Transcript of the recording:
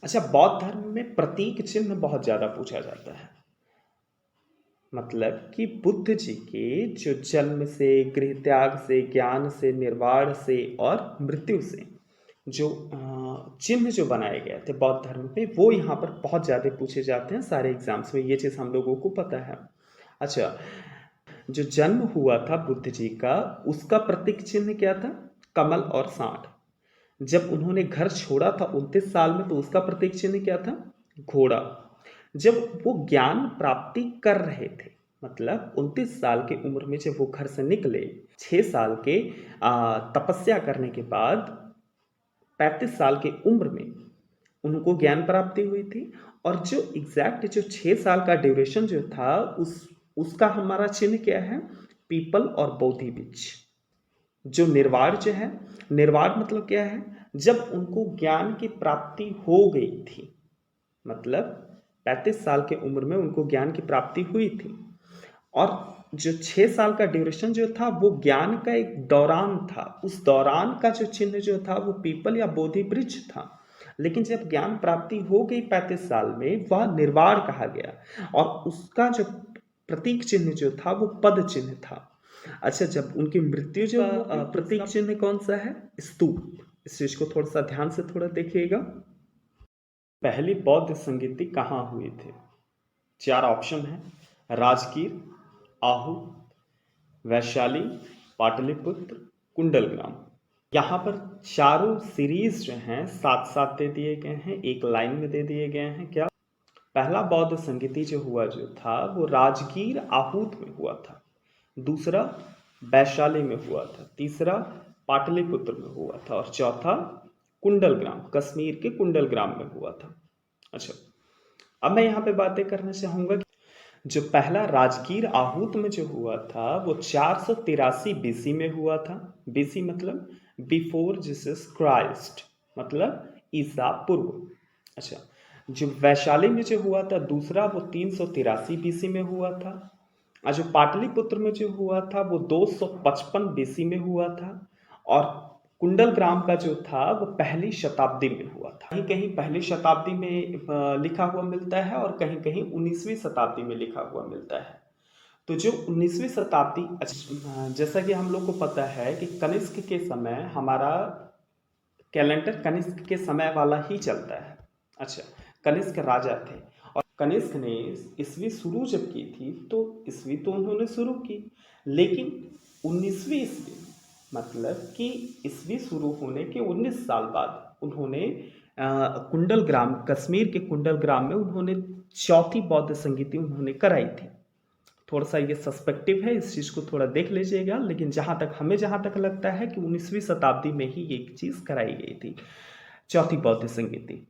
अच्छा, बौद्ध धर्म में प्रतीक चिन्ह बहुत ज़्यादा पूछा जाता है। मतलब कि बुद्ध जी के जो जन्म से, गृह त्याग से, ज्ञान से, निर्वाण से और मृत्यु से जो चिन्ह जो बनाए गए थे बौद्ध धर्म पे, वो यहाँ पर बहुत ज़्यादा पूछे जाते हैं सारे एग्जाम्स में। ये चीज़ हम लोगों को पता है। अच्छा, जो जन्म हुआ था बुद्ध जी का, उसका प्रतीक चिन्ह क्या था? कमल और सांड। जब उन्होंने घर छोड़ा था 29 साल में, तो उसका प्रतीक चिन्ह क्या था? घोड़ा। जब वो ज्ञान प्राप्ति कर रहे थे, मतलब 29 साल की उम्र में जब वो घर से निकले, 6 साल के तपस्या करने के बाद 35 साल की उम्र में उनको ज्ञान प्राप्ति हुई थी। और जो एग्जैक्ट जो 6 साल का ड्यूरेशन जो था, उसका हमारा चिन्ह क्या है? पीपल और बोधि वृक्ष। जो निर्वाण जो है, निर्वाण मतलब क्या है? जब उनको ज्ञान की प्राप्ति हो गई थी, मतलब 35 साल की उम्र में उनको ज्ञान की प्राप्ति हुई थी। और जो 6 साल का ड्यूरेशन जो था, वो ज्ञान का एक दौरान था। उस दौरान का जो चिन्ह जो था, वो पीपल या बोधि वृक्ष था। लेकिन जब ज्ञान प्राप्ति हो गई 35 साल में, वह निर्वाण कहा गया। और उसका जो प्रतीक चिन्ह जो था, वो पद चिन्ह था। अच्छा, जब उनकी मृत्यु जो प्रतीक चिन्ह कौन सा है? स्तूप। इस चीज को थोड़ा सा ध्यान से थोड़ा देखिएगा। पहली बौद्ध संगीति कहाँ हुई थी? 4 ऑप्शन है: राजगीर, आहूत, वैशाली, पाटलिपुत्र, कुंडलग्राम। यहाँ पर चारों सीरीज जो हैं साथ साथ दे दिए गए हैं, एक लाइन में दे दिए गए हैं। क्या? पहला बौद्ध संगीति जो हुआ जो था, वो राजगीर आहूत में हुआ था। दूसरा वैशाली में हुआ था। तीसरा पाटलिपुत्र में हुआ था। और चौथा कुंडलग्राम, कश्मीर के कुंडलग्राम में हुआ था। अच्छा, अब मैं यहाँ पे बातें करना चाहूँगा कि जो पहला राजगीर आहूत में जो हुआ था, वो 483 बीसी में हुआ था। बीसी मतलब बिफोर जीसस क्राइस्ट, मतलब ईसा पूर्व। अच्छा, जो वैशाली में जो हुआ था दूसरा, वो 383 बीसी में हुआ था। और जो पाटलिपुत्र में जो हुआ था, वो 255 बीसी में हुआ था। और कुंडलग्राम का जो था, वो पहली शताब्दी में हुआ था। कहीं कहीं पहली शताब्दी में लिखा हुआ मिलता है, और कहीं कहीं 19वीं शताब्दी में लिखा हुआ मिलता है। तो जो 19वीं शताब्दी, जैसा कि हम लोग को पता है कि कनिष्क के समय हमारा कैलेंडर कनिष्क के समय वाला ही चलता है। अच्छा, कनिष्क राजा थे, और कनिष्क ने ईस्वी शुरू जब की थी, तो ईस्वी तो उन्होंने शुरू की, लेकिन 19वीं ईस्वी, मतलब कि ईस्वी शुरू होने के 19 साल बाद उन्होंने कुंडलग्राम, कश्मीर के कुंडलग्राम में उन्होंने चौथी बौद्ध संगीति उन्होंने कराई थी। थोड़ा सा ये सस्पेक्टिव है, इस चीज़ को थोड़ा देख लीजिएगा। लेकिन जहाँ तक लगता है कि 19वीं शताब्दी में ही ये चीज़ कराई गई थी, चौथी बौद्ध संगीति।